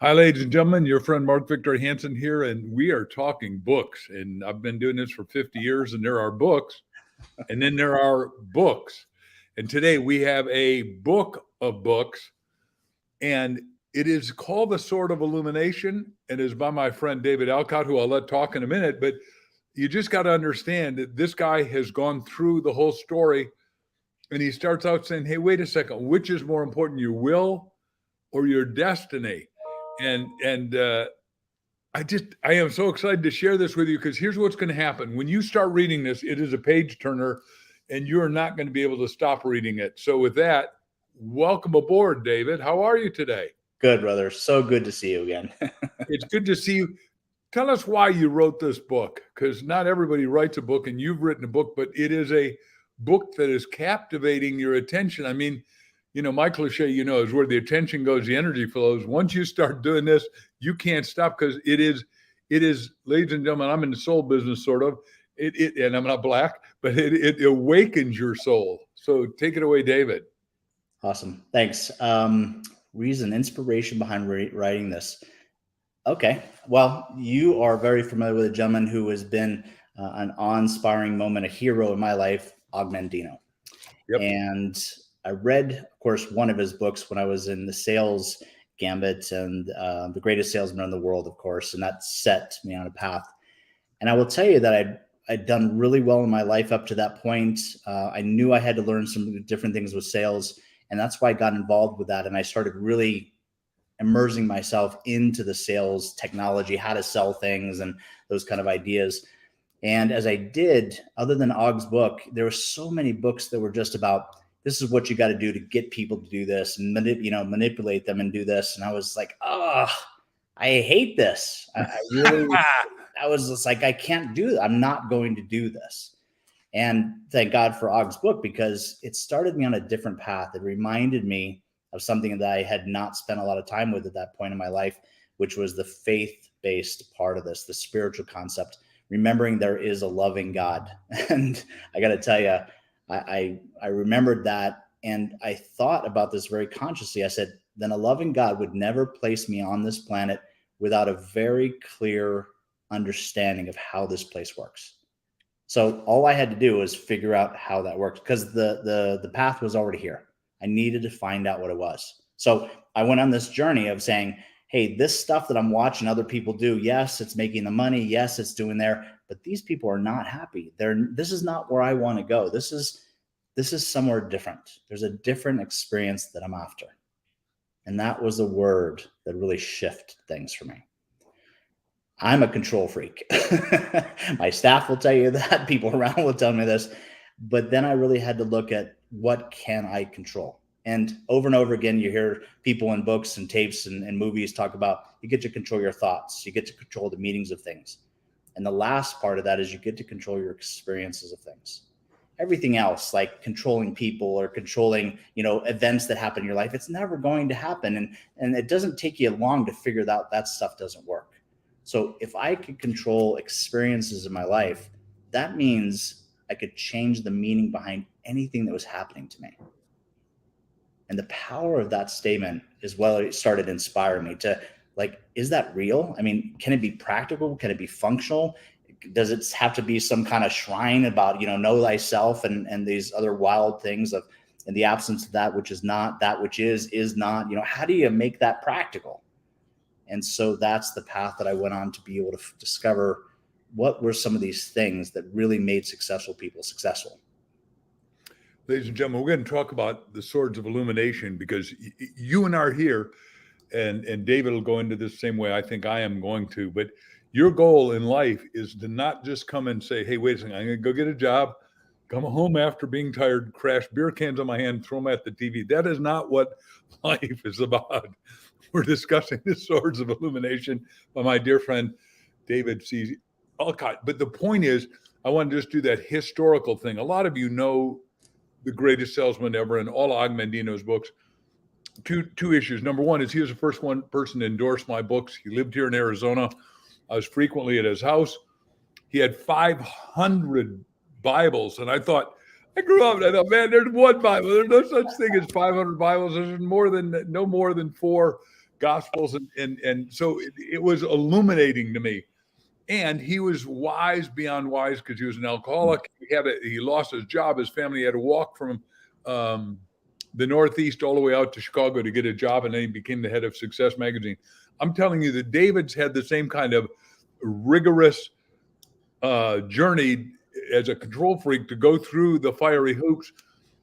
Hi, ladies and gentlemen. Your friend Mark Victor Hansen here, and we are talking books. And I've been doing this for 50 years, and there are books, and then there are books. And today we have a book of books, and it is called The Sword of Illumination, and is by my friend David Olcott, who I'll let talk in a minute. But you just got to understand that this guy has gone through the whole story, and he starts out saying, hey, wait a second, which is more important, your will or your destiny? And I am so excited to share this with you, because here's what's going to happen. When you start reading this, it is a page turner, and you're not going to be able to stop reading it. So with that, welcome aboard, David. How are you today? Good, brother. So good to see you again. It's good to see you. Tell us why you wrote this book, because not everybody writes a book, and you've written a book, but it is a book that is captivating your attention. I mean, you know, my cliche, is where the attention goes, the energy flows. Once you start doing this, you can't stop, because it is, ladies and gentlemen, I'm in the soul business, sort of. And I'm not black, but it awakens your soul. So take it away, David. Awesome. Thanks. Reason, inspiration behind writing this. Okay. Well, you are very familiar with a gentleman who has been an awe-inspiring moment, a hero in my life, Og Mandino. Yep. And I read, of course, one of his books when I was in the sales gambit, and The Greatest Salesman in the World, of course, and that set me on a path. And I will tell you that I'd done really well in my life up to that point. I knew I had to learn some different things with sales, and that's why I got involved with that. And I started really immersing myself into the sales technology, how to sell things and those kind of ideas. And as I did, other than Og's book, there were so many books that were just about, this is what you got to do to get people to do this and manipulate them and do this. And I was like, I hate this. I was just like, I can't do that. I'm not going to do this. And thank God for Og's book, because it started me on a different path. It reminded me of something that I had not spent a lot of time with at that point in my life, which was the faith-based part of this, the spiritual concept, remembering there is a loving God. And I got to tell you, I remembered that, and I thought about this very consciously. I said, then a loving God would never place me on this planet without a very clear understanding of how this place works. So all I had to do was figure out how that worked, because the path was already here. I needed to find out what it was. So I went on this journey of saying, hey, this stuff that I'm watching other people do, yes, it's making the money. Yes, it's doing there, but these people are not happy. This is not where I want to go. This is somewhere different. There's a different experience that I'm after. And that was the word that really shifted things for me. I'm a control freak. My staff will tell you that. People around will tell me this. But then I really had to look at, what can I control? And over again, you hear people in books and tapes and movies talk about, you get to control your thoughts. You get to control the meanings of things. And the last part of that is you get to control your experiences of things. Everything else, like controlling people or controlling, events that happen in your life, it's never going to happen. And it doesn't take you long to figure out that stuff doesn't work. So if I could control experiences in my life, that means I could change the meaning behind anything that was happening to me. And the power of that statement is what it started inspiring me to, like, is that real? I mean, can it be practical? Can it be functional? Does it have to be some kind of shrine about, know thyself and these other wild things of, in the absence of that which is not, that which is not, how do you make that practical? And so that's the path that I went on to be able to discover what were some of these things that really made successful people successful. Ladies and gentlemen, we're going to talk about the Swords of Illumination, because you and I are here, and David will go into this the same way I think I am going to. But your goal in life is to not just come and say, hey, wait a second, I'm going to go get a job, come home after being tired, crash beer cans on my hand, throw them at the TV. That is not what life is about. We're discussing the Swords of Illumination by my dear friend, David C. Olcott. But the point is, I want to just do that historical thing. A lot of you know The Greatest Salesman Ever and all Og Mandino's books. Two issues. Number one is he was the first person to endorse my books. He lived here in Arizona. I was frequently at his house. He had 500 Bibles. And I grew up and I thought, man, there's one Bible. There's no such thing as 500 Bibles. There's no more than 4 Gospels, and so it was illuminating to me. And he was wise beyond wise because he was an alcoholic. He lost his job. His family had to walk from the Northeast all the way out to Chicago to get a job, and then he became the head of Success Magazine. I'm telling you that David's had the same kind of rigorous journey as a control freak to go through the fiery hoops,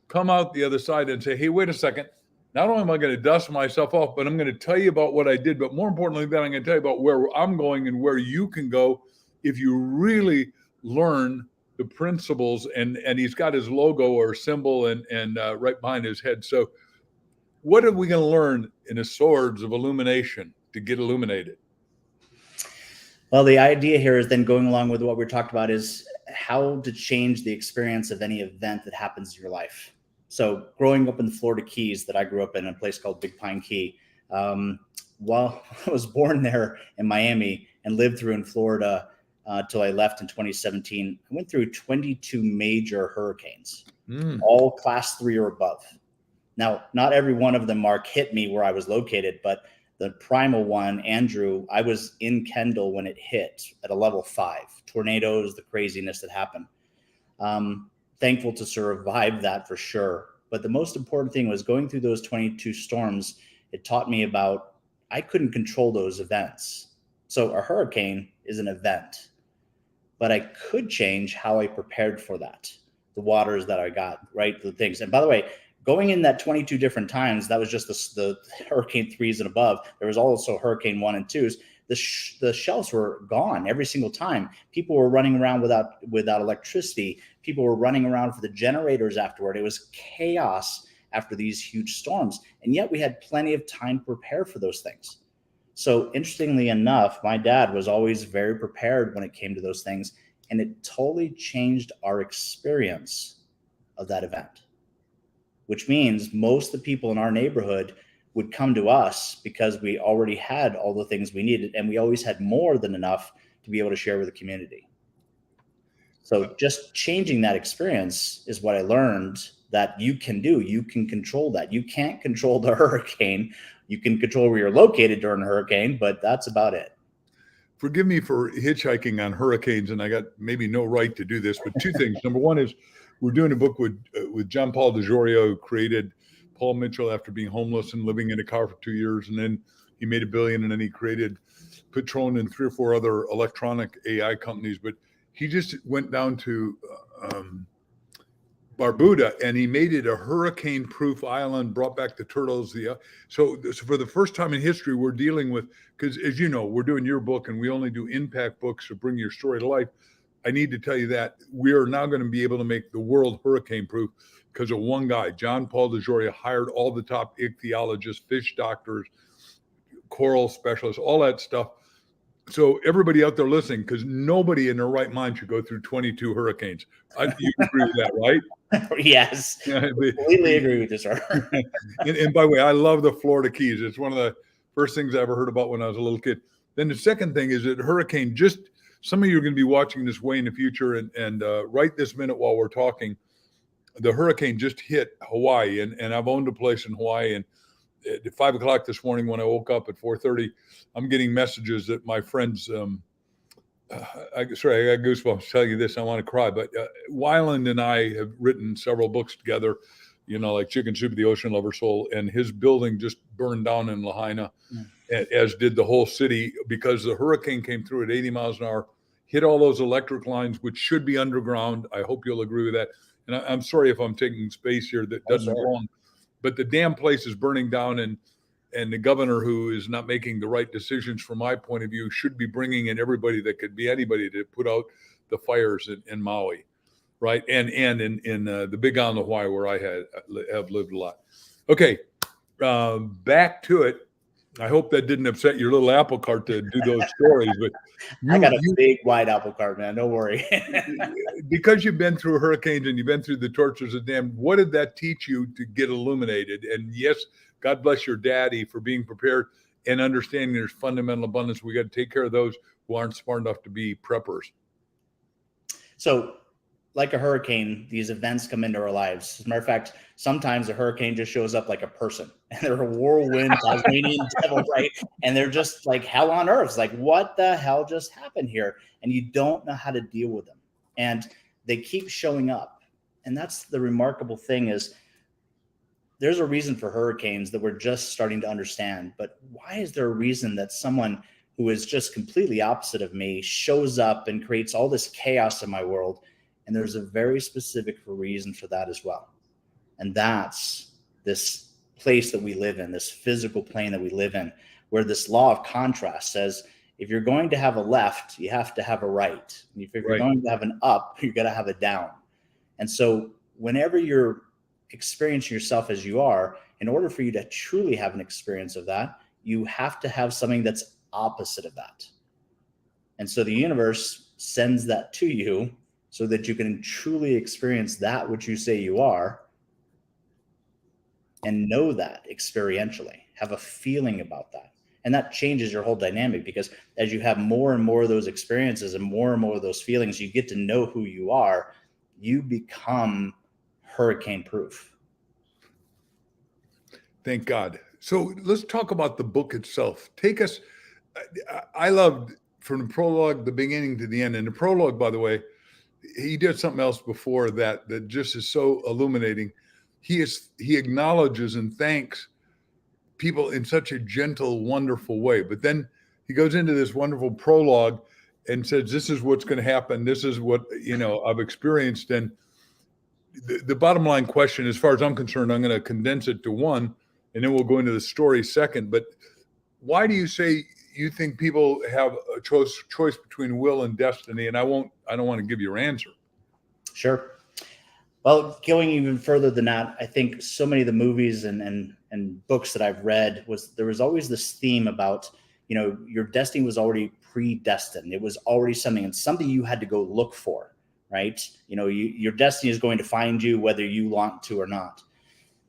come out the other side and say, hey, wait a second. Not only am I going to dust myself off, but I'm going to tell you about what I did. But more importantly, then I'm going to tell you about where I'm going and where you can go if you really learn the principles. And he's got his logo or symbol and right behind his head. So what are we going to learn in the swords of illumination to get illuminated? Well, the idea here is then going along with what we talked about is how to change the experience of any event that happens in your life. So growing up in the Florida Keys that I grew up in a place called Big Pine Key, while I was born there in Miami and lived through in Florida till I left in 2017, I went through 22 major hurricanes, all class 3 or above. Now, not every one of them, Mark, hit me where I was located, but the primal one, Andrew, I was in Kendall when it hit at a level 5. Tornadoes, the craziness that happened. Thankful to survive that for sure. But the most important thing was going through those 22 storms. It taught me about I couldn't control those events. So a hurricane is an event, but I could change how I prepared for that. The waters that I got, right? The things. And by the way, going in that 22 different times, that was just the hurricane 3s and above. There was also hurricane 1 and 2s. The shelves were gone every single time. People were running around without electricity. People were running around for the generators afterward. It was chaos after these huge storms. And yet we had plenty of time to prepare for those things. So interestingly enough, my dad was always very prepared when it came to those things. And it totally changed our experience of that event, which means most of the people in our neighborhood would come to us because we already had all the things we needed, and we always had more than enough to be able to share with the community. So just changing that experience is what I learned that you can do. You can control that. You can't control the hurricane. You can control where you're located during a hurricane, but that's about it. Forgive me for hitchhiking on hurricanes, and I got maybe no right to do this, but two things. Number one is we're doing a book with John Paul DeJoria, who created Paul Mitchell after being homeless and living in a car for 2 years. And then he made $1 billion, and then he created Patron and 3 or 4 other electronic AI companies. But he just went down to Barbuda and he made it a hurricane-proof island, brought back the turtles. So for the first time in history, we're dealing with, because as you know, we're doing your book and we only do impact books to bring your story to life. I need to tell you that we are now going to be able to make the world hurricane-proof because of one guy. John Paul DeJoria hired all the top ichthyologists, fish doctors, coral specialists, all that stuff. So everybody out there listening, because nobody in their right mind should go through 22 hurricanes. You agree with that, right? Yes, completely agree with you, sir. And by the way, I love the Florida Keys. It's one of the first things I ever heard about when I was a little kid. Then the second thing is that hurricane, just some of you are going to be watching this way in the future, and right this minute while we're talking, the hurricane just hit Hawaii, and I've owned a place in Hawaii, and at 5 o'clock this morning when I woke up at 4:30, I'm getting messages that my friends, I got goosebumps telling you this, I want to cry, but Weiland and I have written several books together, like Chicken Soup of the Ocean Lover Soul, and his building just burned down in Lahaina, as did the whole city, because the hurricane came through at 80 miles an hour, hit all those electric lines, which should be underground. I hope you'll agree with that. And I'm sorry if I'm taking space here that doesn't belong, but the damn place is burning down, and the governor, who is not making the right decisions from my point of view, should be bringing in everybody that could be anybody to put out the fires in Maui, right? And in the Big Island of Hawaii, where I have lived a lot. Okay, back to it. I hope that didn't upset your little apple cart to do those stories, but I got a big wide apple cart, man. Don't worry. Because you've been through hurricanes and you've been through the tortures of damn, what did that teach you to get illuminated? And yes, God bless your daddy for being prepared and understanding there's fundamental abundance. We got to take care of those who aren't smart enough to be preppers. So like a hurricane, these events come into our lives. As a matter of fact, sometimes a hurricane just shows up like a person, and they're a whirlwind Tasmanian devil, right? And they're just like hell on earth. It's like, what the hell just happened here? And you don't know how to deal with them. And they keep showing up. And that's the remarkable thing, is there's a reason for hurricanes that we're just starting to understand. But why is there a reason that someone who is just completely opposite of me shows up and creates all this chaos in my world? And there's a very specific reason for that as well. And that's this place that we live in, this physical plane that we live in, where this law of contrast says, if you're going to have a left, you have to have a right. And if you're going to have an up, you're going to have a down. And so whenever you're experiencing yourself as you are, in order for you to truly have an experience of that, you have to have something that's opposite of that. And so the universe sends that to you so that you can truly experience that which you say you are, and know that experientially, have a feeling about that. And that changes your whole dynamic, because as you have more and more of those experiences and more of those feelings, you get to know who you are. You become hurricane proof. Thank God. So let's talk about the book itself. Take us, I loved from the prologue, the beginning to the end. And the prologue, by the way, he did something else before that just is so illuminating. He acknowledges and thanks people in such a gentle, wonderful way. But then he goes into this wonderful prologue and says, this is what's going to happen. This is what, I've experienced. And the bottom line question, as far as I'm concerned, I'm going to condense it to one, and then we'll go into the story second. But why do you say you think people have a choice between will and destiny? And I don't want to give your answer. Sure. Well, going even further than that, I think so many of the movies and books that I've read there was always this theme about, your destiny was already predestined. It was already something you had to go look for, right? Your destiny is going to find you whether you want to or not.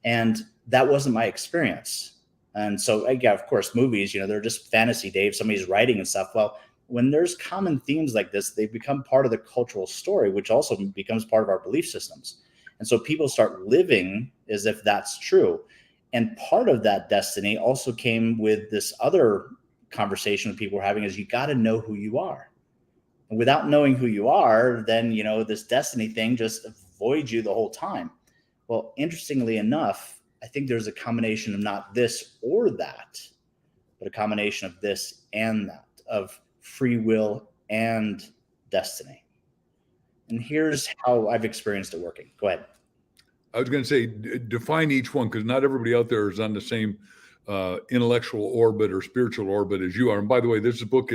And that wasn't my experience. And so, yeah, of course, movies, they're just fantasy, Dave. Somebody's writing and stuff. Well, when there's common themes like this, they become part of the cultural story, which also becomes part of our belief systems. And so people start living as if that's true. And part of that destiny also came with this other conversation that people were having, is you got to know who you are. And without knowing who you are, then, this destiny thing just avoids you the whole time. Well, interestingly enough, I think there's a combination of not this or that, but a combination of this and that, of free will and destiny. And here's how I've experienced it working. Go ahead. I was going to say, define each one, because not everybody out there is on the same intellectual orbit or spiritual orbit as you are. And by the way, this book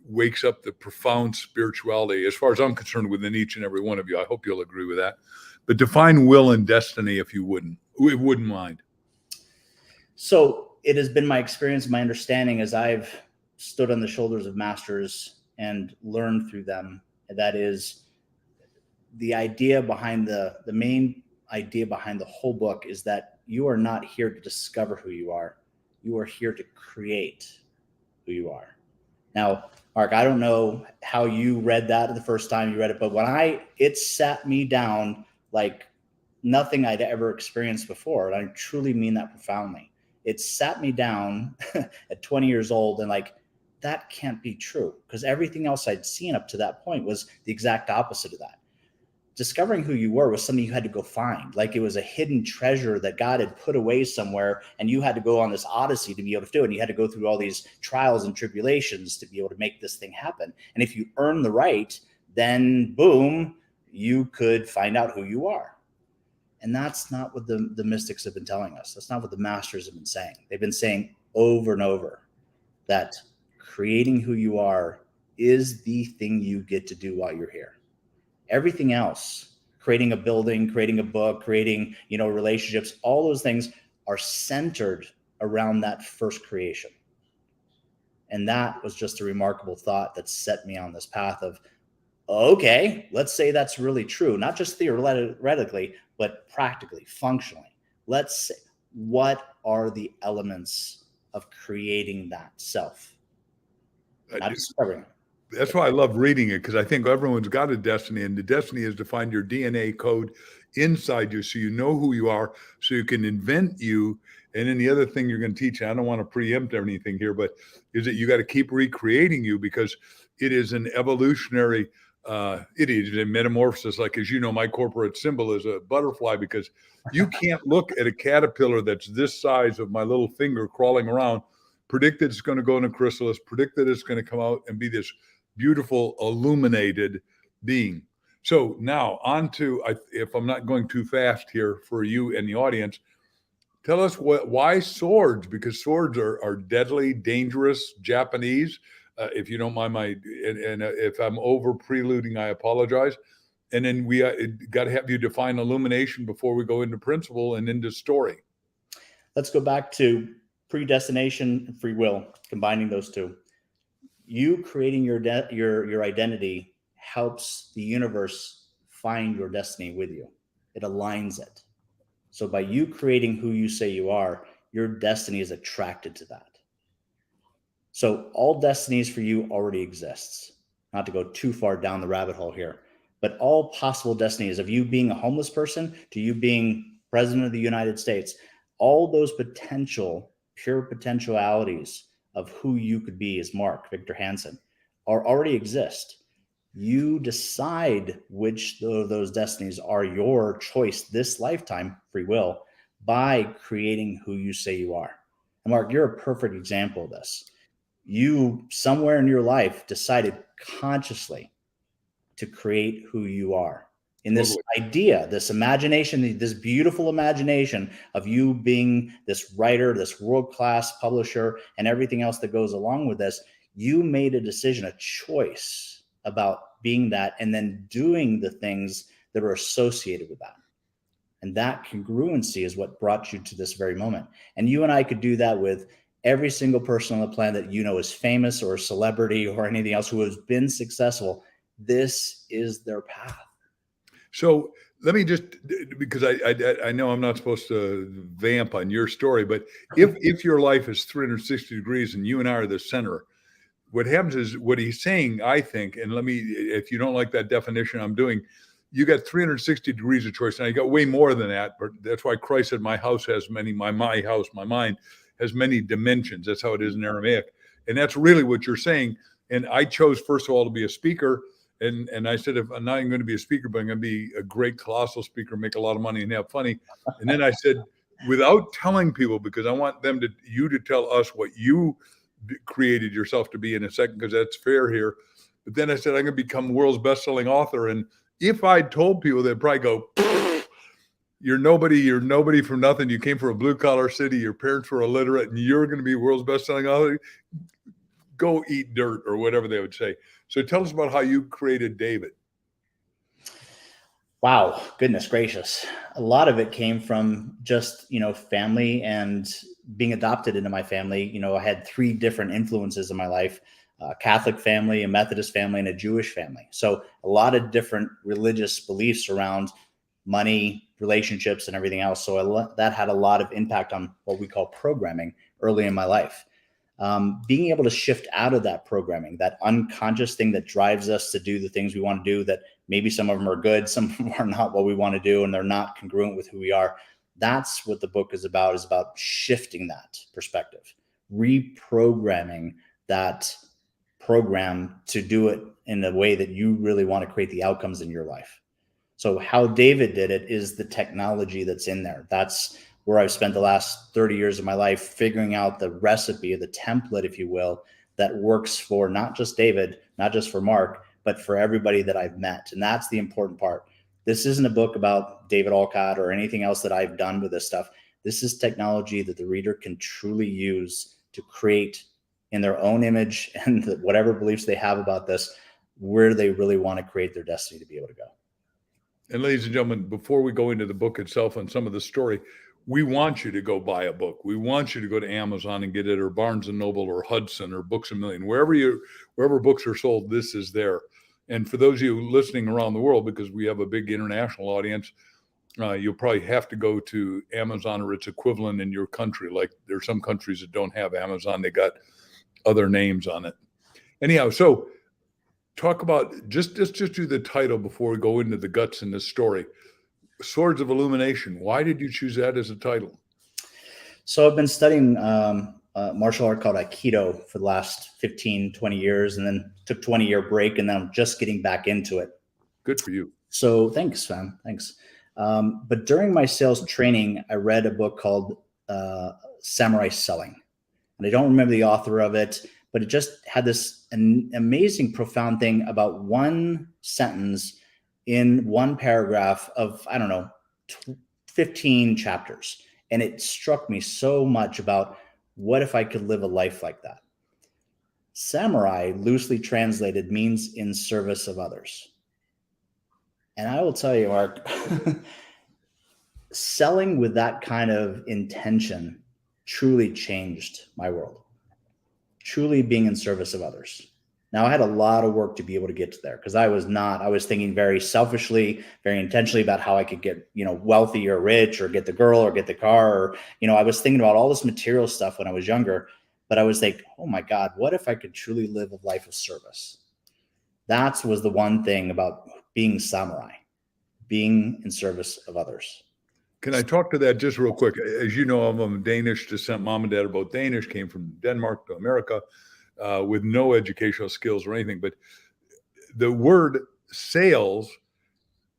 wakes up the profound spirituality, as far as I'm concerned, within each and every one of you. I hope you'll agree with that. But define will and destiny, if you wouldn't mind. So it has been my experience, my understanding, as I've stood on the shoulders of masters and learned through them. That is the idea behind the main idea behind the whole book, is that you are not here to discover who you are. You are here to create who you are. Now, Mark, I don't know how you read that the first time you read it, but when it sat me down like nothing I'd ever experienced before. And I truly mean that profoundly. It sat me down at 20 years old and like, that can't be true, because everything else I'd seen up to that point was the exact opposite of that. Discovering who you were was something you had to go find. Like it was a hidden treasure that God had put away somewhere, and you had to go on this odyssey to be able to do it. And you had to go through all these trials and tribulations to be able to make this thing happen. And if you earn the right, then boom, you could find out who you are. And that's not what the mystics have been telling us. That's not what the masters have been saying. They've been saying over and over that creating who you are is the thing you get to do while you're here. Everything else, creating a building, creating a book, creating, relationships, all those things are centered around that first creation. And that was just a remarkable thought that set me on this path of, okay, let's say that's really true, not just theoretically, but practically, functionally. Let's say, what are the elements of creating that self? Not discovering. That's why I love reading it, because I think everyone's got a destiny, and the destiny is to find your DNA code inside you so you know who you are, so you can invent you. And then the other thing you're going to teach, I don't want to preempt anything here, but is that you got to keep recreating you, because it is an evolutionary, it is a metamorphosis. Like, as you know, my corporate symbol is a butterfly, because you can't look at a caterpillar that's this size of my little finger crawling around, predict that it's going to go in a chrysalis, predict that it's going to come out and be this beautiful illuminated being. So now on to, if I'm not going too fast here for you and the audience, tell us why swords, because swords are deadly, dangerous, Japanese. If you don't mind and if I'm over preluding, I apologize. And then we got to have you define illumination before we go into principle and into story. Let's go back to predestination and free will, combining those two. You creating your identity helps the universe find your destiny with you. It aligns it. So by you creating who you say you are, your destiny is attracted to that. So all destinies for you already exists. Not to go too far down the rabbit hole here, but all possible destinies of you being a homeless person to you being president of the United States, all those pure potentialities of who you could be as Mark Victor Hansen already exist. You decide which of those destinies are your choice this lifetime, free will, by creating who you say you are. And Mark, you're a perfect example of this. You, somewhere in your life, decided consciously to create who you are. In this idea, this imagination, this beautiful imagination of you being this writer, this world-class publisher, and everything else that goes along with this, you made a decision, a choice about being that, and then doing the things that are associated with that. And that congruency is what brought you to this very moment. And you and I could do that with every single person on the planet that you know is famous or a celebrity or anything else who has been successful. This is their path. So let me just, because I know I'm not supposed to vamp on your story, but if your life is 360 degrees and you and I are the center, what happens is, what he's saying, I think, and if you don't like that definition I'm doing, you got 360 degrees of choice. And I got way more than that, but that's why Christ said my house has many, my mind has many dimensions. That's how it is in Aramaic. And that's really what you're saying. And I chose, first of all, to be a speaker. And I said, if I'm not even going to be a speaker, but I'm going to be a great colossal speaker, make a lot of money and have funny. And then I said, without telling people, because I want you to tell us what you created yourself to be in a second, because that's fair here. But then I said, I'm going to become world's best-selling author. And if I told people, they'd probably go, you're nobody from nothing. You came from a blue-collar city. Your parents were illiterate, and you're going to be world's best-selling author. Go eat dirt, or whatever they would say. So tell us about how you created David. Wow, goodness gracious. A lot of it came from just, family and being adopted into my family. I had 3 different influences in my life, a Catholic family, a Methodist family, and a Jewish family. So a lot of different religious beliefs around money, relationships, and everything else. So that had a lot of impact on what we call programming early in my life. Being able to shift out of that programming, that unconscious thing that drives us to do the things we want to do, that maybe some of them are good, some of them are not what we want to do, and they're not congruent with who we are. That's what the book is about shifting that perspective, reprogramming that program to do it in a way that you really want to create the outcomes in your life. So how David did it is the technology that's in there. That's where I've spent the last 30 years of my life figuring out the recipe, the template, if you will, that works for not just David, not just for Mark, but for everybody that I've met. And that's the important part. This isn't a book about David Olcott or anything else that I've done with this stuff. This is technology that the reader can truly use to create in their own image and whatever beliefs they have about this, where they really want to create their destiny to be able to go. And ladies and gentlemen, before we go into the book itself and some of the story, we want you to go buy a book. We want you to go to Amazon and get it, or Barnes and Noble, or Hudson, or Books A Million, wherever books are sold. This is there. And for those of you listening around the world, because we have a big international audience, you'll probably have to go to Amazon or its equivalent in your country. Like, there's some countries that don't have Amazon; they got other names on it. Anyhow, so talk about just do the title before we go into the guts in this story. Swords of Illumination. Why did you choose that as a title? So I've been studying martial art called Aikido for the last 15, 20 years, and then took 20-year break, and then I'm just getting back into it. Good for you. So thanks, fam. Thanks. But during my sales training, I read a book called Samurai Selling. And I don't remember the author of it, but it just had this amazing, profound thing about one sentence in one paragraph of, I don't know, 15 chapters. And it struck me so much about what if I could live a life like that? Samurai, loosely translated, means in service of others. And I will tell you, Mark, selling with that kind of intention truly changed my world. Truly being in service of others. Now, I had a lot of work to be able to get to there because I was thinking very selfishly, very intentionally about how I could get, wealthy or rich or get the girl or get the car. Or, I was thinking about all this material stuff when I was younger, but I was like, oh my God, what if I could truly live a life of service? That was the one thing about being samurai, being in service of others. Can I talk to that just real quick? As you know, I'm of Danish descent. Mom and dad are both Danish, came from Denmark to America with no educational skills or anything. But the word sales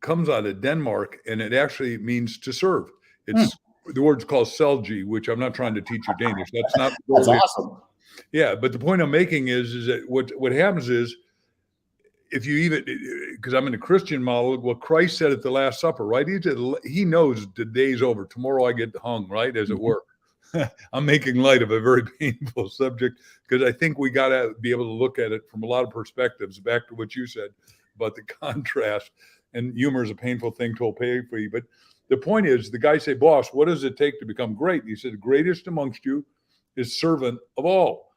comes out of Denmark, and it actually means to serve. It's the word's called selgi, which I'm not trying to teach you Danish. That's not the That's awesome. Yeah, but the point I'm making is that what happens is, if you even, because I'm in a Christian model, what Christ said at the Last Supper, right? He knows the day's over. Tomorrow I get hung, right? As it were. I'm making light of a very painful subject because I think we got to be able to look at it from a lot of perspectives. Back to what you said about the contrast, and humor is a painful thing to pay for you. But the point is, the guy say, boss, what does it take to become great? And he said, the greatest amongst you is servant of all.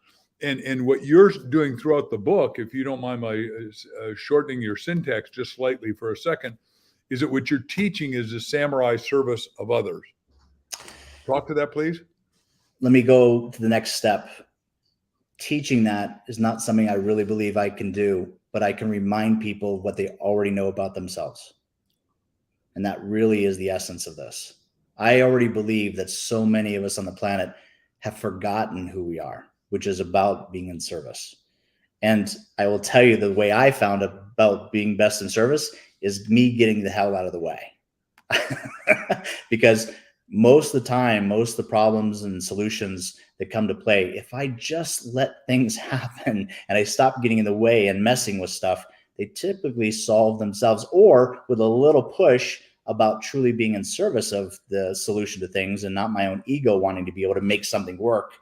And what you're doing throughout the book, if you don't mind my shortening your syntax just slightly for a second, is that what you're teaching is the samurai service of others. Talk to that, please. Let me go to the next step. Teaching that is not something I really believe I can do, but I can remind people what they already know about themselves. And that really is the essence of this. I already believe that so many of us on the planet have forgotten who we are, which is about being in service. And I will tell you, the way I found about being best in service is me getting the hell out of the way. Because most of the time, most of the problems and solutions that come to play, if I just let things happen and I stop getting in the way and messing with stuff, they typically solve themselves, or with a little push about truly being in service of the solution to things and not my own ego wanting to be able to make something work.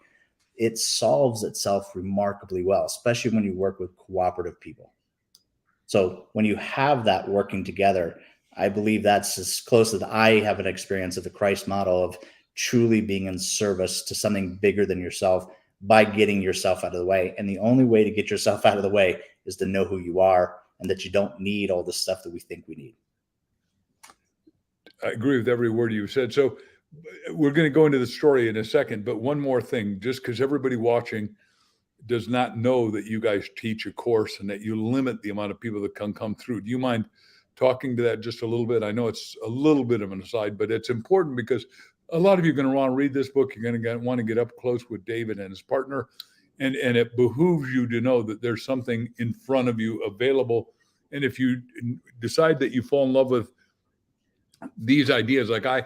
It solves itself remarkably well, especially when you work with cooperative people. So when you have that working together, I believe that's as close as I have an experience of the Christ model of truly being in service to something bigger than yourself by getting yourself out of the way. And the only way to get yourself out of the way is to know who you are and that you don't need all the stuff that we think we need. I agree with every word you said. So we're going to go into the story in a second, but one more thing, just because everybody watching does not know that you guys teach a course and that you limit the amount of people that can come through. Do you mind talking to that just a little bit? I know it's a little bit of an aside, but it's important because a lot of you are going to want to read this book. You're going to want to get up close with David and his partner. And it behooves you to know that there's something in front of you available. And if you decide that you fall in love with these ideas, like I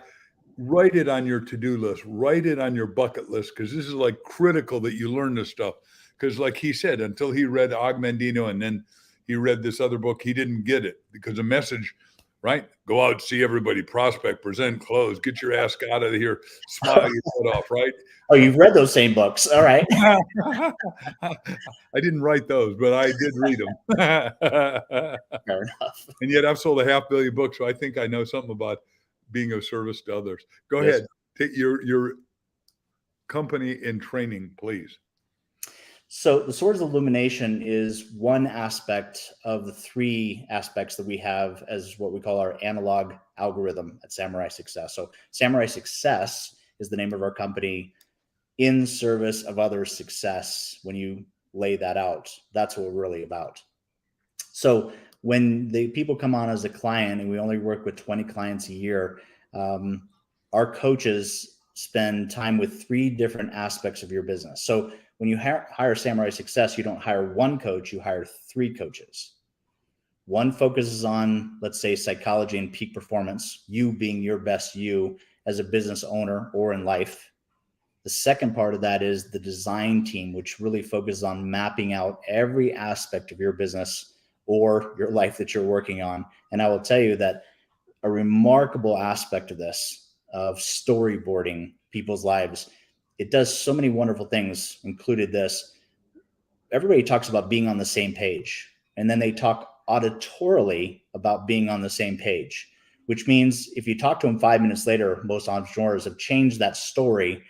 write it on your to-do list, write it on your bucket list, because this is like critical that you learn this stuff. Because like he said, until he read Og Mandino and then he read this other book, he didn't get it, because the message, right? Go out, see everybody, prospect, present, close, get your ass out of here, smile your foot off, right? Oh, you've read those same books. All right. I didn't write those, but I did read them. Fair enough. And yet I've sold 500 million books, so I think I know something about being of service to others. Go ahead. Take your company in training, please. So the Swords of Illumination is one aspect of the 3 aspects that we have as what we call our analog algorithm at Samurai Success. So Samurai Success is the name of our company, in service of others' success. When you lay that out, that's what we're really about. So when the people come on as a client, and we only work with 20 clients a year, our coaches spend time with 3 different aspects of your business. So when you hire Samurai Success, you don't hire one coach, you hire 3 coaches. One focuses on, let's say, psychology and peak performance, you being your best you as a business owner or in life. The second part of that is the design team, which really focuses on mapping out every aspect of your business or your life that you're working on. And I will tell you that a remarkable aspect of this, of storyboarding people's lives, it does so many wonderful things, included this. Everybody talks about being on the same page, and then they talk auditorily about being on the same page, which means if you talk to them 5 minutes later, most entrepreneurs have changed that story,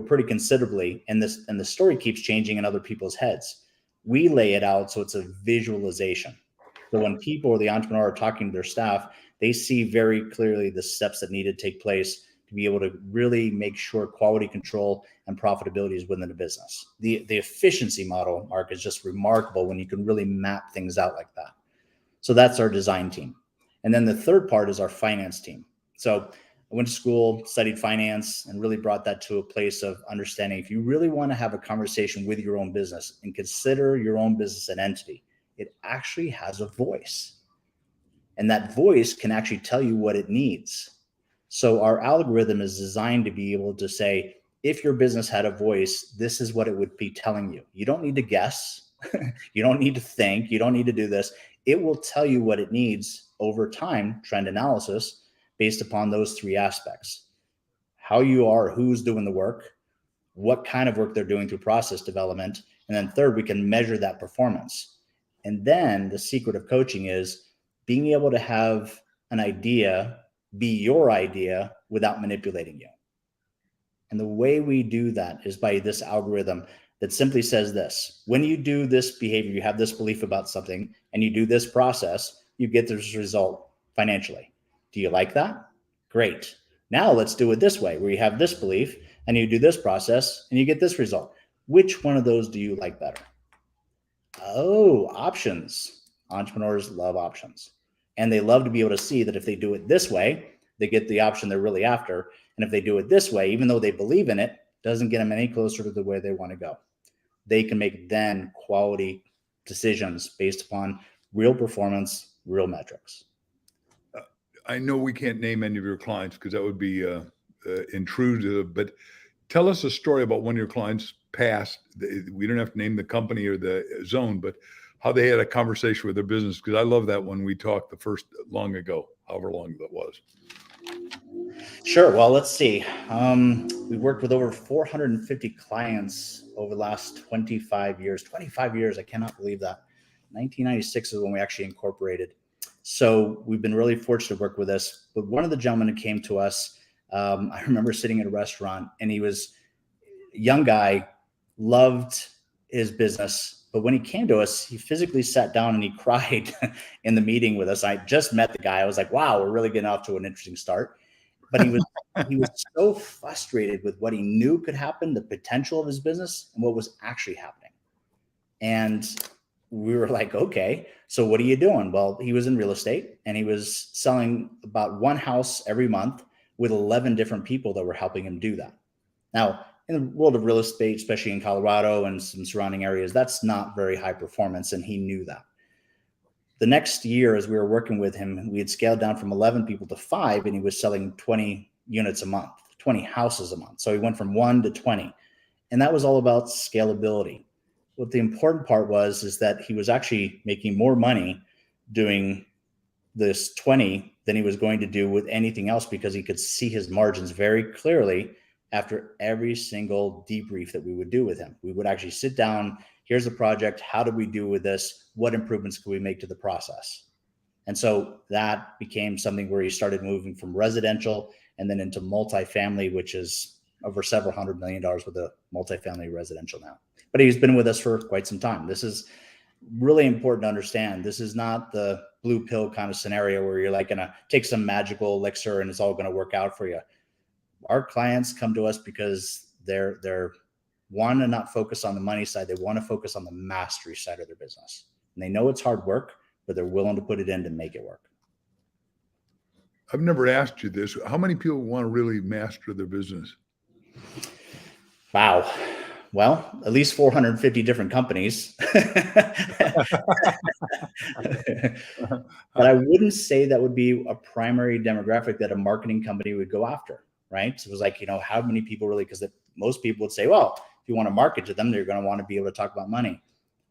pretty considerably, and the story keeps changing in other people's heads. We lay it out so it's a visualization. So when people or the entrepreneur are talking to their staff, they see very clearly the steps that need to take place to be able to really make sure quality control and profitability is within the business. The efficiency model, Mark, is just remarkable when you can really map things out like that. So that's our design team. And then the third part is our finance team. So I went to school, studied finance, and really brought that to a place of understanding. If you really want to have a conversation with your own business and consider your own business an entity, it actually has a voice. And that voice can actually tell you what it needs. So our algorithm is designed to be able to say, if your business had a voice, this is what it would be telling you. You don't need to guess. You don't need to think. You don't need to do this. It will tell you what it needs over time, trend analysis, based upon those 3 aspects: how you are, who's doing the work, what kind of work they're doing through process development. And then third, we can measure that performance. And then the secret of coaching is being able to have an idea be your idea without manipulating you. And the way we do that is by this algorithm that simply says this: when you do this behavior, you have this belief about something, and you do this process, you get this result financially. Do you like that? Great. Now let's do it this way, where you have this belief and you do this process and you get this result. Which one of those do you like better? Oh, options. Entrepreneurs love options. And they love to be able to see that if they do it this way, they get the option they're really after. And if they do it this way, even though they believe in it, it doesn't get them any closer to the way they want to go. They can make then quality decisions based upon real performance, real metrics. I know we can't name any of your clients because that would be intrusive, but tell us a story about one of your clients passed. We don't have to name the company or the zone, but how they had a conversation with their business, because I love that when we talked the first long ago, however long that was. Sure. Well, let's see. We've worked with over 450 clients over the last 25 years. 25 years. I cannot believe that. 1996 is when we actually incorporated. So we've been really fortunate to work with this. But one of the gentlemen who came to us, I remember sitting at a restaurant, and he was a young guy, loved his business. But when he came to us, he physically sat down and he cried in the meeting with us. I just met the guy. I was like, wow, we're really getting off to an interesting start. But he was so frustrated with what he knew could happen, the potential of his business, and what was actually happening. And we were like, okay, so what are you doing? Well, he was in real estate, and he was selling about 1 house every month with 11 different people that were helping him do that. Now, in the world of real estate, especially in Colorado and some surrounding areas, that's not very high performance, and he knew that. The next year, as we were working with him, we had scaled down from 11 people to 5, and he was selling 20 units a month, 20 houses a month. So he went from 1 to 20. And that was all about scalability. What the important part is that he was actually making more money doing this 20 than he was going to do with anything else, because he could see his margins very clearly after every single debrief that we would do with him. We would actually sit down. Here's the project. How did we do with this? What improvements could we make to the process? And so that became something where he started moving from residential and then into multifamily, which is over several $100 million with a multifamily residential now. But he's been with us for quite some time. This is really important to understand. This is not the blue pill kind of scenario where you're like going to take some magical elixir and it's all going to work out for you. Our clients come to us because they're want to not focus on the money side. They want to focus on the mastery side of their business. And they know it's hard work, but they're willing to put it in to make it work. I've never asked you this. How many people want to really master their business? Wow. Well, at least 450 different companies. But I wouldn't say that would be a primary demographic that a marketing company would go after, right? So it was like, how many people really, because most people would say, well, if you want to market to them, they're going to want to be able to talk about money.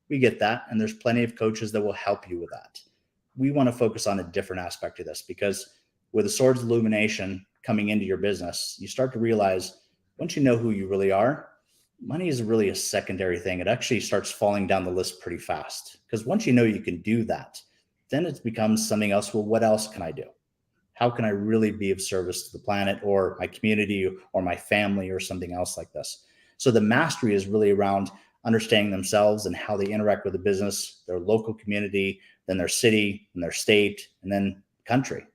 We get that. And there's plenty of coaches that will help you with that. We want to focus on a different aspect of this, because with the Swords of Illumination coming into your business, you start to realize once you know who you really are, money is really a secondary thing. It actually starts falling down the list pretty fast, because once you know you can do that, then it becomes something else. Well, what else can I do? How can I really be of service to the planet or my community or my family or something else like this? So the mastery is really around understanding themselves and how they interact with the business, their local community, then their city, and their state, and then country.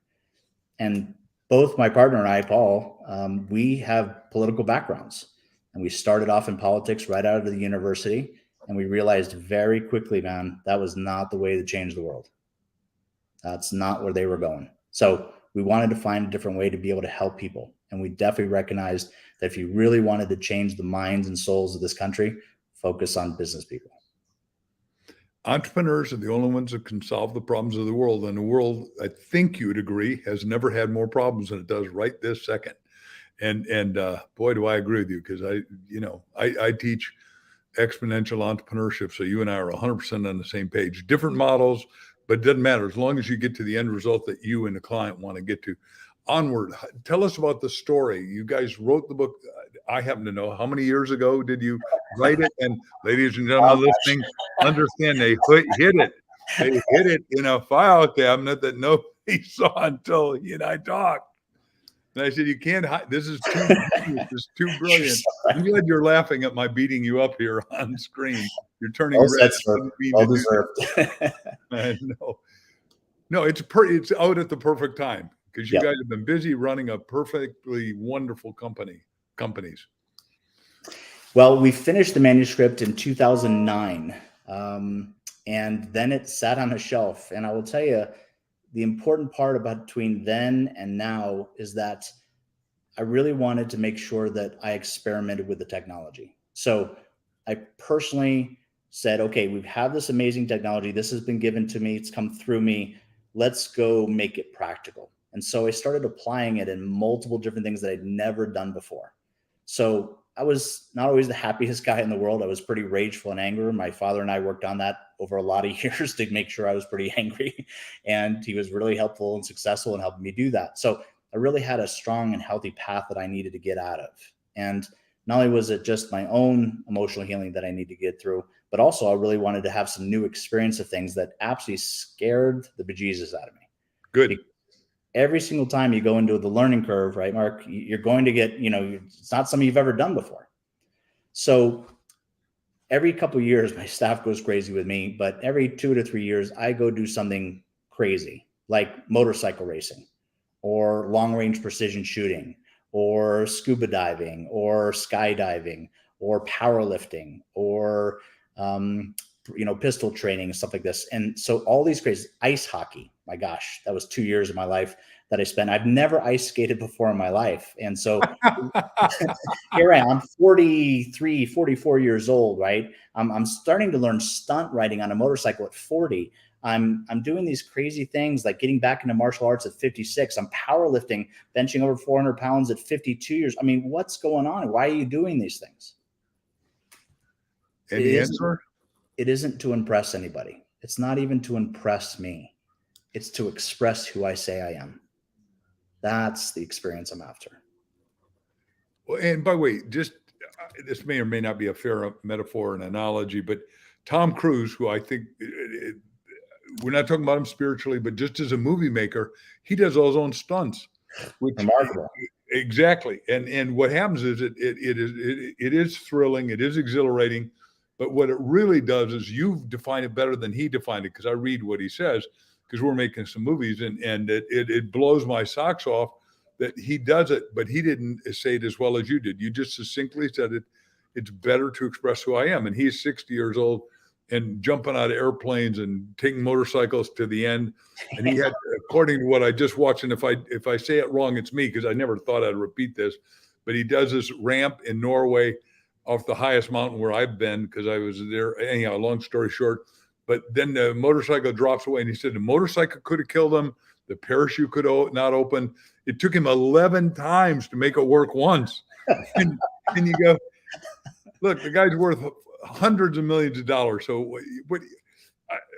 And both my partner and I, Paul, we have political backgrounds. And we started off in politics right out of the university. And we realized very quickly, man, that was not the way to change the world. That's not where they were going. So we wanted to find a different way to be able to help people. And we definitely recognized that if you really wanted to change the minds and souls of this country, focus on business people. Entrepreneurs are the only ones that can solve the problems of the world. And the world, I think you would agree, has never had more problems than it does right this second. And boy, do I agree with you, because I teach exponential entrepreneurship. So you and I are 100% on the same page. Different models, but it doesn't matter as long as you get to the end result that you and the client want to get to. Onward. Tell us about the story. You guys wrote the book. I happen to know, how many years ago did you write it? And ladies and gentlemen listening, understand they hid it. They hid it in a file cabinet that nobody saw until he and I talked. And I said, you can't hide. This is too brilliant. I'm glad you're laughing at my beating you up here on screen. You're turning red. Well deserved. I know. No, it's out at the perfect time, because you guys have been busy running a perfectly wonderful companies. Well, we finished the manuscript in 2009, and then it sat on a shelf. And I will tell you, the important part about between then and now is that I really wanted to make sure that I experimented with the technology. So I personally said, okay, we have this amazing technology. This has been given to me. It's come through me. Let's go make it practical. And so I started applying it in multiple different things that I'd never done before. So I was not always the happiest guy in the world. I was pretty rageful and angry. My father and I worked on that over a lot of years to make sure I was pretty angry. And he was really helpful and successful in helping me do that. So I really had a strong and healthy path that I needed to get out of. And not only was it just my own emotional healing that I need to get through, but also I really wanted to have some new experience of things that absolutely scared the bejesus out of me. Good. Every single time you go into the learning curve, right, Mark, you're going to get, it's not something you've ever done before. So every couple of years, my staff goes crazy with me, but every 2 to 3 years, I go do something crazy, like motorcycle racing or long range precision shooting or scuba diving or skydiving or powerlifting or, pistol training, stuff like this. And so all these crazy ice hockey, my gosh, that was 2 years of my life that I spent. I've never ice skated before in my life. And so here I am, I'm 43, 44 years old, right? I'm starting to learn stunt riding on a motorcycle at 40. I'm doing these crazy things like getting back into martial arts at 56. I'm powerlifting, benching over 400 pounds at 52 years. I mean, what's going on? Why are you doing these things? And the answer? It isn't to impress anybody. It's not even to impress me. It's to express who I say I am. That's the experience I'm after. Well, and by the way, just this may or may not be a fair metaphor and analogy, but Tom Cruise, who I think we're not talking about him spiritually, but just as a movie maker, he does all his own stunts. Which, remarkable. Exactly. And what happens is it is thrilling. It is exhilarating. But what it really does is you've defined it better than he defined it, because I read what he says, because we're making some movies, and it blows my socks off that he does it, but he didn't say it as well as you did. You just succinctly said it. It's better to express who I am. And he's 60 years old and jumping out of airplanes and taking motorcycles to the end. And he had, according to what I just watched, and if I say it wrong, it's me, because I never thought I'd repeat this, but he does this ramp in Norway off the highest mountain where I've been, because I was there. Anyhow, long story short, but then the motorcycle drops away, and he said the motorcycle could have killed him. The parachute could not open. It took him 11 times to make it work once. And you go, look, the guy's worth hundreds of millions of dollars. So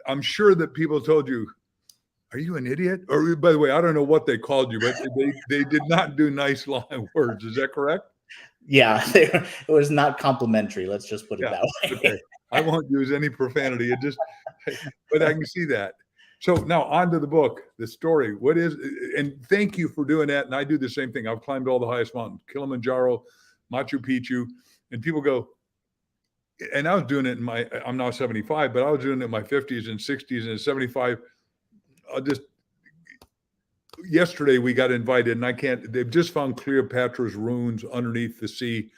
I'm sure that people told you, are you an idiot? Or, by the way, I don't know what they called you, but they did not do nice line words. Is that correct? Yeah, it was not complimentary. Let's just put it that way. Okay. I won't use any profanity. But I can see that. So now on to the book, the story. What is, and thank you for doing that. And I do the same thing. I've climbed all the highest mountains, Kilimanjaro, Machu Picchu, and people go, and I was doing it I'm now 75, but I was doing it in my 50s and 60s and 75. Yesterday we got invited, and they've just found Cleopatra's ruins underneath the sea,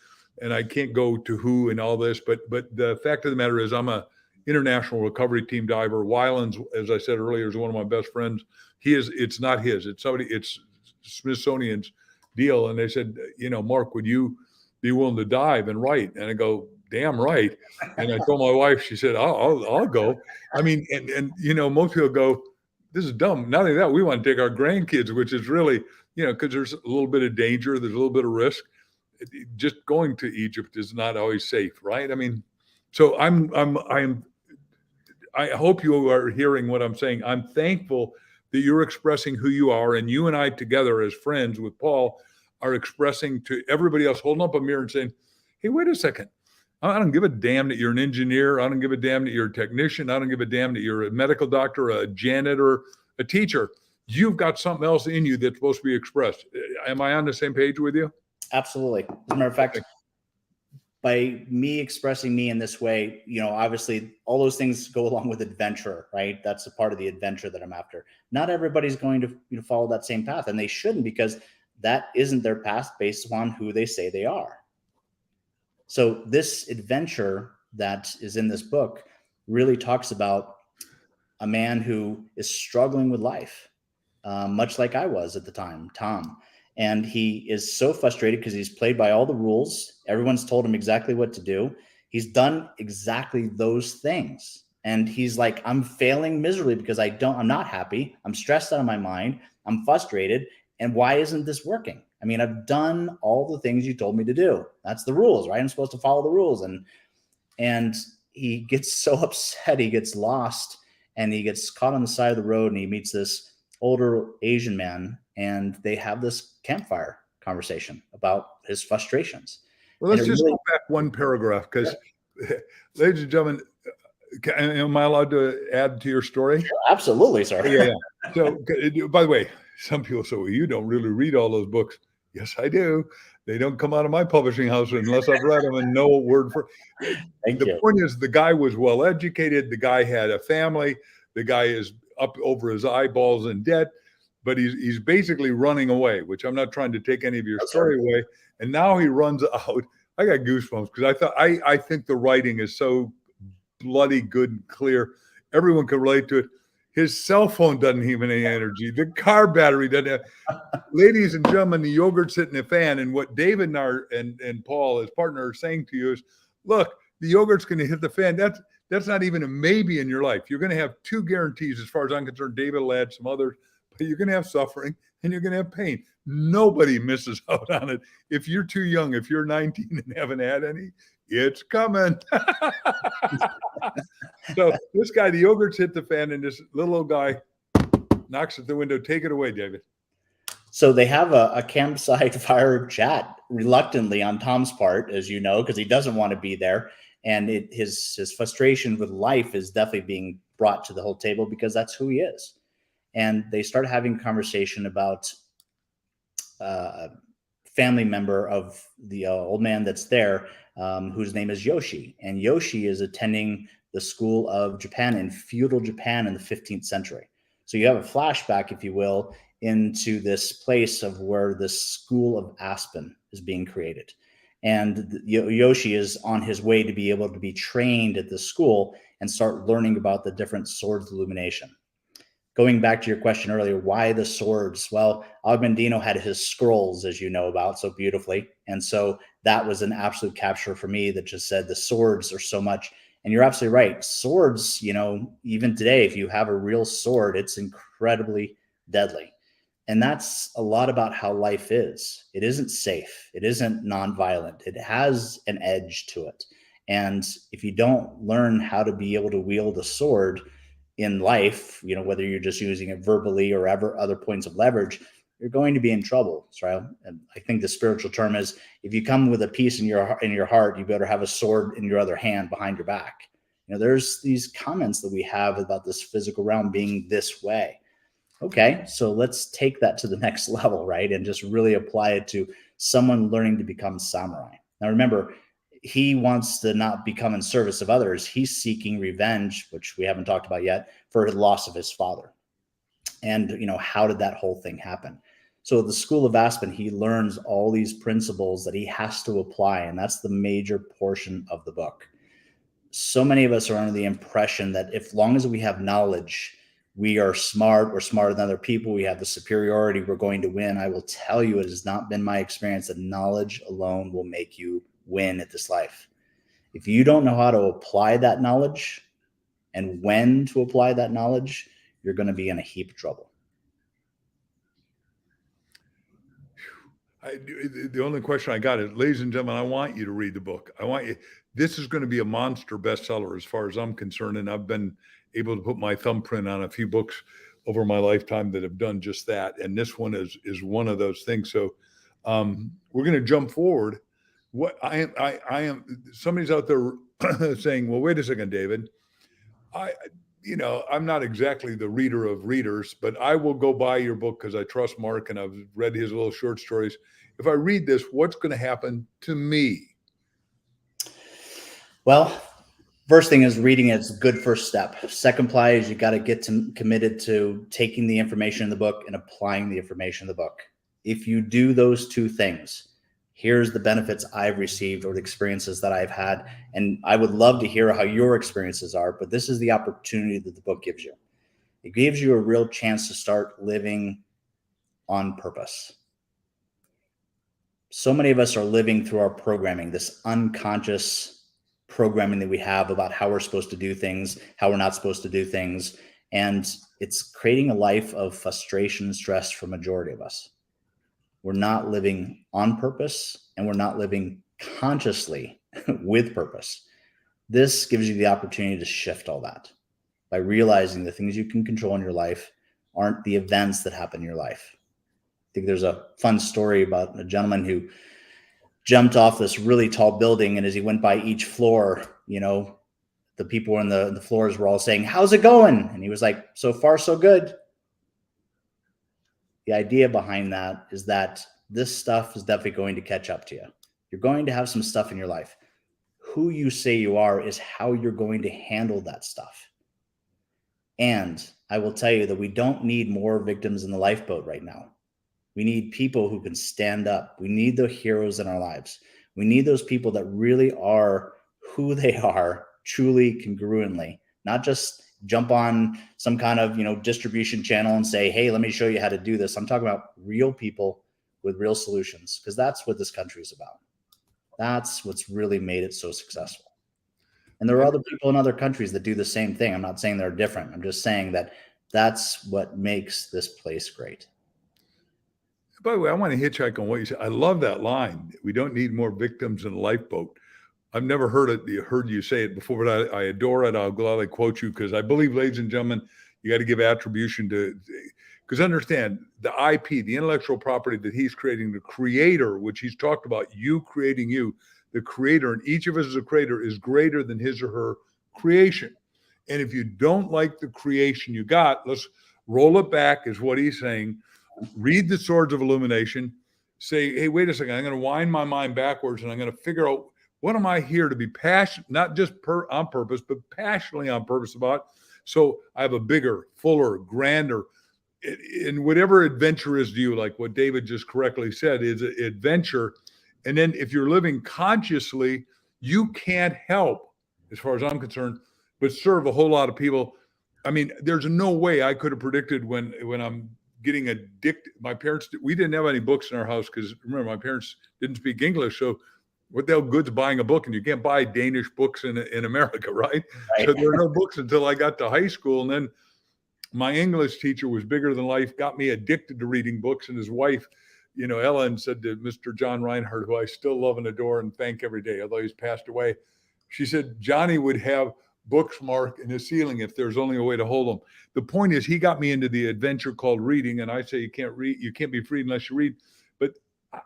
and I can't go to who and all this, but the fact of the matter is, I'm a international recovery team diver. Weiland's, as I said earlier, is one of my best friends. It's not his, it's Smithsonian's deal. And they said, Mark, would you be willing to dive and write? And I go, damn right. And I told my wife, she said, I'll go. I mean, and most people go, this is dumb. Not only that, we want to take our grandkids, which is really, because there's a little bit of danger, there's a little bit of risk. Just going to Egypt is not always safe, right? I mean, so I hope you are hearing what I'm saying. I'm thankful that you're expressing who you are, and you and I together as friends with Paul are expressing to everybody else, holding up a mirror and saying, hey, wait a second. I don't give a damn that you're an engineer. I don't give a damn that you're a technician. I don't give a damn that you're a medical doctor, a janitor, a teacher. You've got something else in you that's supposed to be expressed. Am I on the same page with you? Absolutely. As a matter of fact, by me expressing me in this way, obviously all those things go along with adventure, right? That's a part of the adventure that I'm after. Not everybody's going to follow that same path, and they shouldn't, because that isn't their path based upon who they say they are. So this adventure that is in this book really talks about a man who is struggling with life, much like I was at the time, Tom. And he is so frustrated because he's played by all the rules. Everyone's told him exactly what to do. He's done exactly those things. And he's like, I'm failing miserably because I'm not happy. I'm stressed out of my mind. I'm frustrated. And why isn't this working? I mean, I've done all the things you told me to do. That's the rules, right? I'm supposed to follow the rules. And he gets so upset, he gets lost, and he gets caught on the side of the road, and he meets this older Asian man, and they have this campfire conversation about his frustrations. Well, let's just go back one paragraph, because, ladies and gentlemen, am I allowed to add to your story? Absolutely, sir. Yeah. So, by the way, some people say, well, you don't really read all those books. Yes, I do. They don't come out of my publishing house unless I've read them and know a word for. The point is, the guy was well educated. The guy had a family. The guy is up over his eyeballs in debt, but he's basically running away, which I'm not trying to take any of your story away. And now he runs out. I got goosebumps because I think the writing is so bloody good and clear. Everyone can relate to it. His cell phone doesn't have any energy. The car battery doesn't have. Ladies and gentlemen, the yogurt's hitting the fan. And what David and Paul, his partner, are saying to you is, look, the yogurt's going to hit the fan. That's not even a maybe in your life. You're going to have two guarantees, as far as I'm concerned. David will add some others, but you're going to have suffering and you're going to have pain. Nobody misses out on it. If you're too young, if you're 19 and haven't had any, it's coming. So this guy, the yogurt's hit the fan, and this little old guy knocks at the window. Take it away, David. So they have a campsite fire chat, reluctantly on Tom's part, as you know, because he doesn't want to be there. And his frustration with life is definitely being brought to the whole table because that's who he is. And they start having a conversation about a family member of the old man that's there, whose name is Yoshi. And Yoshi is attending the school of Japan in feudal Japan in the 15th century. So you have a flashback, if you will, into this place of where the school of Aspen is being created. And Yoshi is on his way to be able to be trained at this school and start learning about the different swords of illumination. Going back to your question earlier, why the swords? Well, Augmendino had his scrolls, as you know about so beautifully. And so that was an absolute capture for me that just said the swords are so much. And you're absolutely right. Swords, even today, if you have a real sword, it's incredibly deadly. And that's a lot about how life is. It isn't safe. It isn't nonviolent. It has an edge to it. And if you don't learn how to be able to wield a sword in life, whether you're just using it verbally or ever other points of leverage, you're going to be in trouble. Right? And I think the spiritual term is, if you come with a peace in your heart, you better have a sword in your other hand behind your back. There's these comments that we have about this physical realm being this way. Okay, so let's take that to the next level, right? And just really apply it to someone learning to become samurai. Now, remember, he wants to not become in service of others. He's seeking revenge, which we haven't talked about yet, for the loss of his father. And, how did that whole thing happen? So at the School of Aspen, he learns all these principles that he has to apply. And that's the major portion of the book. So many of us are under the impression that as long as we have knowledge, we are smart, we're smarter than other people, we have the superiority, we're going to win. I will tell you, it has not been my experience that knowledge alone will make you win at this life. If you don't know how to apply that knowledge and when to apply that knowledge, you're going to be in a heap of trouble. The only question I got is, ladies and gentlemen, I want you to read the book. This is going to be a monster bestseller as far as I'm concerned. And I've been able to put my thumbprint on a few books over my lifetime that have done just that. And this one is one of those things. So we're going to jump forward. What I am, somebody's out there saying, well, wait a second, David, I'm not exactly the reader of readers, but I will go buy your book because I trust Mark and I've read his little short stories. If I read this, what's going to happen to me? Well, first thing is, reading is a good first step. Second apply is you got to get committed to taking the information in the book and applying the information in the book. If you do those two things, here's the benefits I've received or the experiences that I've had. And I would love to hear how your experiences are, but this is the opportunity that the book gives you. It gives you a real chance to start living on purpose. So many of us are living through our programming, this unconscious programming that we have about how we're supposed to do things, how we're not supposed to do things. And it's creating a life of frustration and stress for a majority of us. We're not living on purpose, and we're not living consciously with purpose. This gives you the opportunity to shift all that by realizing the things you can control in your life aren't the events that happen in your life. I think there's a fun story about a gentleman who jumped off this really tall building, and as he went by each floor, the people in the floors were all saying, "How's it going?" And he was like, "So far, so good." The idea behind that is that this stuff is definitely going to catch up to you. You're going to have some stuff in your life. Who you say you are is how you're going to handle that stuff. And I will tell you that we don't need more victims in the lifeboat right now. We need people who can stand up. We need the heroes in our lives. We need those people that really are who they are, truly congruently, not just jump on some kind of, distribution channel and say, "Hey, let me show you how to do this." I'm talking about real people with real solutions, because that's what this country is about. That's what's really made it so successful. And there are other people in other countries that do the same thing. I'm not saying they're different. I'm just saying that that's what makes this place great. By the way, I want to hitchhike on what you said. I love that line. We don't need more victims in the lifeboat. I've never heard you say it before, but I adore it. I'll gladly quote you, because I believe, ladies and gentlemen, you got to give attribution to, because understand the IP, the intellectual property that he's creating, the creator, which he's talked about, you creating you, the creator, and each of us as a creator is greater than his or her creation. And if you don't like the creation you got, let's roll it back, is what he's saying. Read the Swords of Illumination. Say, hey, wait a second. I'm going to wind my mind backwards, and I'm going to figure out, what am I here to be passionate, not just on purpose, but passionately on purpose about? So I have a bigger, fuller, grander, in whatever adventure is to you, like what David just correctly said, is adventure And then if you're living consciously, you can't help, as far as I'm concerned, but serve a whole lot of people. I mean, there's no way I could have predicted when I'm getting addicted. My parents, we didn't have any books in our house because remember, my parents didn't speak English. So what the hell good's buying a book? And you can't buy Danish books in America, right? So there were no books until I got to high school. And then my English teacher was bigger than life, got me addicted to reading books. And his wife, you know, Ellen, said to Mr. John Reinhardt, who I still love and adore and thank every day, although he's passed away, she said Johnny would have books marked in his ceiling if there's only a way to hold them. The point is, he got me into the adventure called reading. And I say you can't read, you can't be freed unless you read. But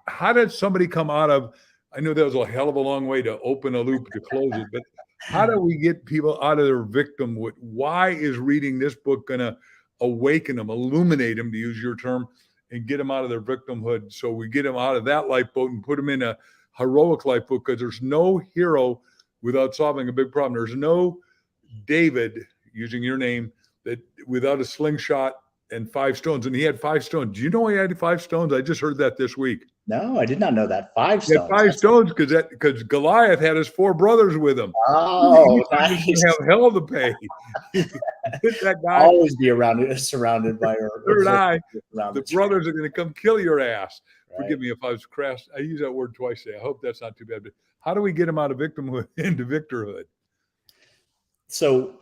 how did somebody come out of, I know that was a hell of a long way to open a loop to close it, but how do we get people out of their victimhood? Why is reading this book going to awaken them, illuminate them, to use your term, and get them out of their victimhood? So we get them out of that lifeboat and put them in a heroic lifeboat, because there's no hero without solving a big problem. There's no David, using your name, that without a slingshot and 5 stones. And he had 5 stones. Do you know he had 5 stones? I just heard that this week. No, I did not know that. 5 He had stones. 5 stones because Goliath had his 4 brothers with him. Oh, nice. Have hell to pay. Get that guy. Always be surrounded by your third eye. The brothers are going to come kill your ass. Right. Forgive me if I was crass. I use that word twice today. I hope that's not too bad. But how do we get him out of victimhood into victorhood? So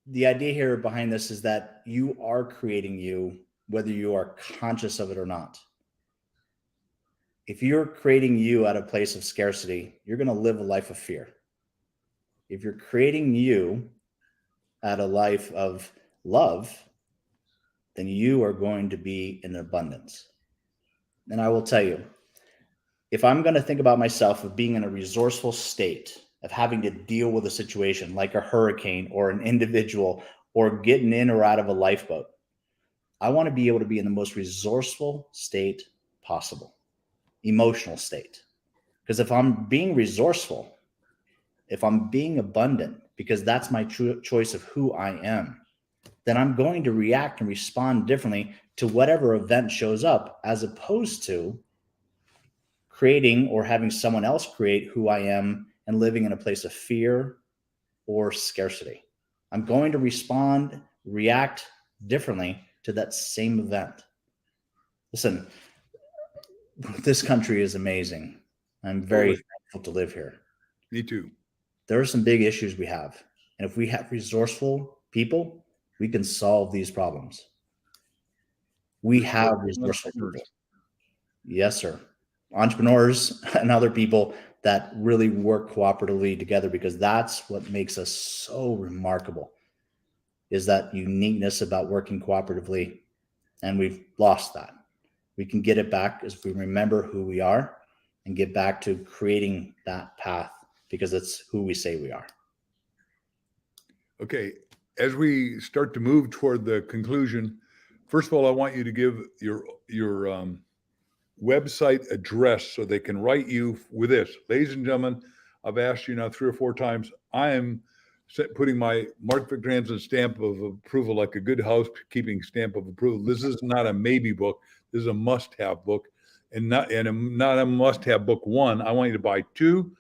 the idea here behind this is that you are creating you, whether you are conscious of it or not. If you're creating you at a place of scarcity, you're going to live a life of fear. If you're creating you at a life of love, then you are going to be in abundance. And I will tell you, if I'm going to think about myself of being in a resourceful state, of having to deal with a situation like a hurricane or an individual or getting in or out of a lifeboat, I want to be able to be in the most resourceful state possible, emotional state. Because if I'm being resourceful, if I'm being abundant, because that's my true choice of who I am, then I'm going to react and respond differently to whatever event shows up, as opposed to creating or having someone else create who I am and living in a place of fear or scarcity. I'm going to respond, react differently to that same event. Listen, this country is amazing. I'm very thankful to live here. Me too. There are some big issues we have. And if we have resourceful people, we can solve these problems. We have resourceful people. Yes, sir. Entrepreneurs and other people that really work cooperatively together, because that's what makes us so remarkable, is that uniqueness about working cooperatively. And we've lost that. We can get it back as we remember who we are and get back to creating that path, because it's who we say we are. Okay. As we start to move toward the conclusion, first of all, I want you to give your website address so they can write you with this. Ladies and gentlemen, I've asked you now 3 or 4 times. I am putting my Mark Victor Hansen stamp of approval, like a good housekeeping stamp of approval. This is not a maybe book. This is a must-have book, and not a must-have book 1. I want you to buy 2,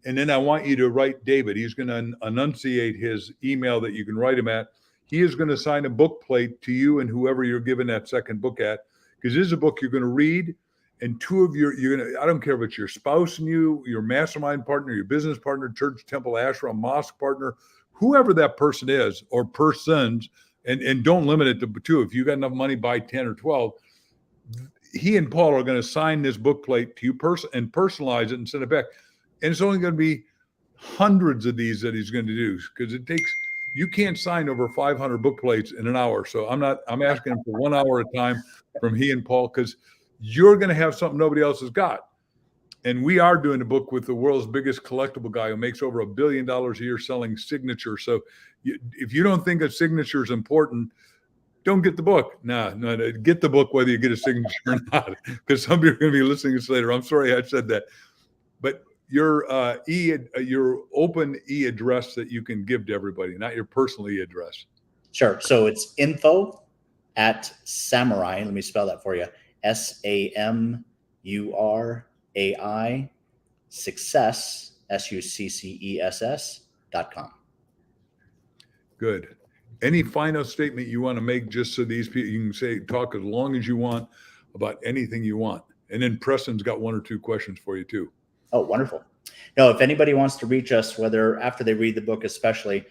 and then I want you to write David. He's going to enunciate his email that you can write him at. He is going to sign a book plate to you and whoever you're giving that second book at, because this is a book you're going to read. And 2 of you're going to, I don't care if it's your spouse and you, your mastermind partner, your business partner, church, temple, ashram, mosque partner, whoever that person is or persons, and don't limit it to 2. If you got enough money, buy 10 or 12. He and Paul are going to sign this book plate to you and personalize it and send it back. And it's only going to be hundreds of these that he's going to do, because you can't sign over 500 book plates in an hour. So I'm asking him for 1 hour at a time from he and Paul, because you're going to have something nobody else has got. And we are doing a book with the world's biggest collectible guy who makes over $1 billion a year selling signatures. So if you don't think a signature is important, don't get the book. No, get the book whether you get a signature or not, because some people are going to be listening to this later. I'm sorry I said that. But your open e-address that you can give to everybody, not your personal e-address. Sure. So it's info@samurai. Let me spell that for you. SAMURAI AI success, SUCCESS.com. Good. Any final statement you want to make, just so these people, you can say, talk as long as you want about anything you want. And then Preston's got one or two questions for you too. Oh, wonderful. No, if anybody wants to reach us, whether after they read the book, especially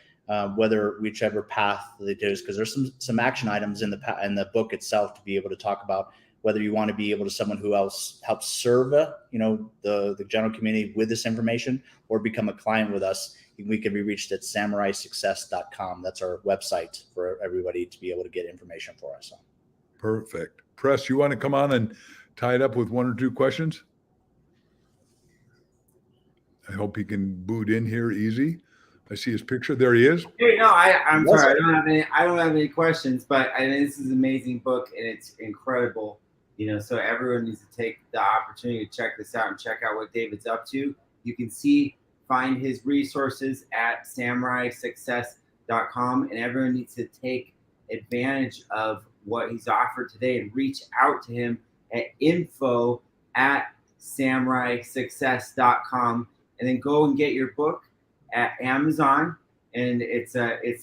whether whichever path they do, because there's some action items in the book itself to be able to talk about whether you want to be able to someone who else helps serve the general community with this information, or become a client with us. We can be reached at samuraisuccess.com. That's our website for everybody to be able to get information for us. Perfect. Press, you want to come on and tie it up with one or two questions? I hope he can boot in here easy. I see his picture. There he is. Hey, no, I'm sorry. I don't have any questions, but I mean, this is an amazing book and it's incredible. So everyone needs to take the opportunity to check this out and check out what David's up to. You can find his resources at samuraisuccess.com, and everyone needs to take advantage of what he's offered today and reach out to him at info@samuraisuccess.com, and then go and get your book at Amazon, and it's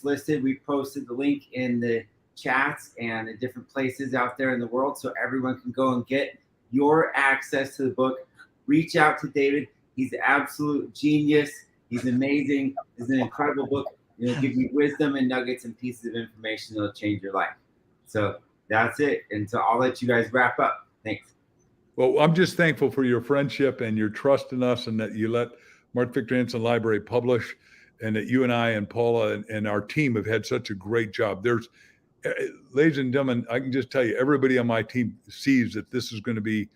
listed. We posted the link in the chats and the different places out there in the world, so everyone can go and get your access to the book. Reach out to David. He's an absolute genius. He's amazing. It's an incredible book. It'll give you wisdom and nuggets and pieces of information that'll change your life. So that's it. And so I'll let you guys wrap up. Thanks. Well, I'm just thankful for your friendship and your trust in us, and that you let Mark Victor Hansen Library publish, and that you and I and Paula and our team have had such a great job. Ladies and gentlemen, I can just tell you, everybody on my team sees that this is going to be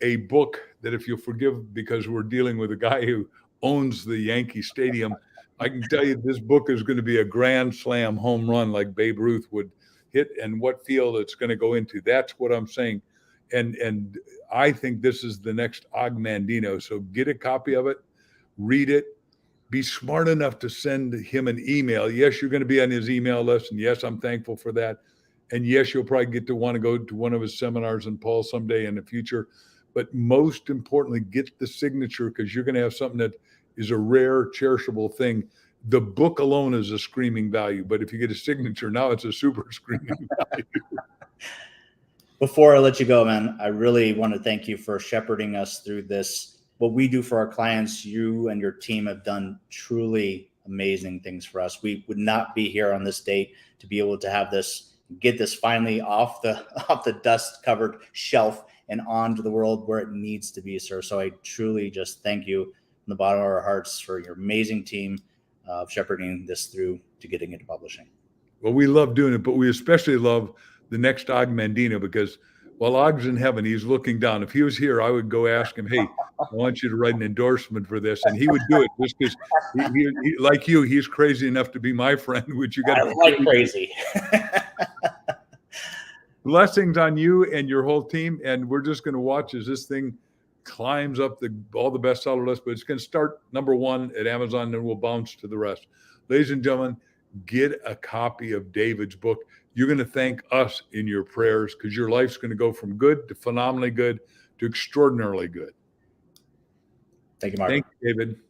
a book that, if you'll forgive, because we're dealing with a guy who owns the Yankee Stadium, I can tell you this book is going to be a grand slam home run like Babe Ruth would hit, and what field it's going to go into. That's what I'm saying. And I think this is the next Og Mandino. So get a copy of it, read it, be smart enough to send him an email. Yes, you're going to be on his email list, and yes, I'm thankful for that. And yes, you'll probably get to want to go to one of his seminars and Paul someday in the future. But most importantly, get the signature, because you're going to have something that is a rare, cherishable thing. The book alone is a screaming value, but if you get a signature, now it's a super screaming value. Before I let you go, man, I really want to thank you for shepherding us through this. What we do for our clients, you and your team have done truly amazing things for us. We would not be here on this date to be able to have this, get this finally off the dust covered shelf and onto the world where it needs to be, sir. So I truly just thank you from the bottom of our hearts for your amazing team of shepherding this through to getting it to publishing. Well, we love doing it, but we especially love the next Og Mandino, because while Og's in heaven, he's looking down. If he was here, I would go ask him, hey, I want you to write an endorsement for this. And he would do it, just because, he, like you, he's crazy enough to be my friend, which you got to be like crazy. Blessings on you and your whole team. And we're just going to watch as this thing climbs up all the bestseller list, but it's going to start #1 at Amazon, and then we'll bounce to the rest. Ladies and gentlemen, get a copy of David's book. You're going to thank us in your prayers, because your life's going to go from good to phenomenally good to extraordinarily good. Thank you, Mark. Thank you, David.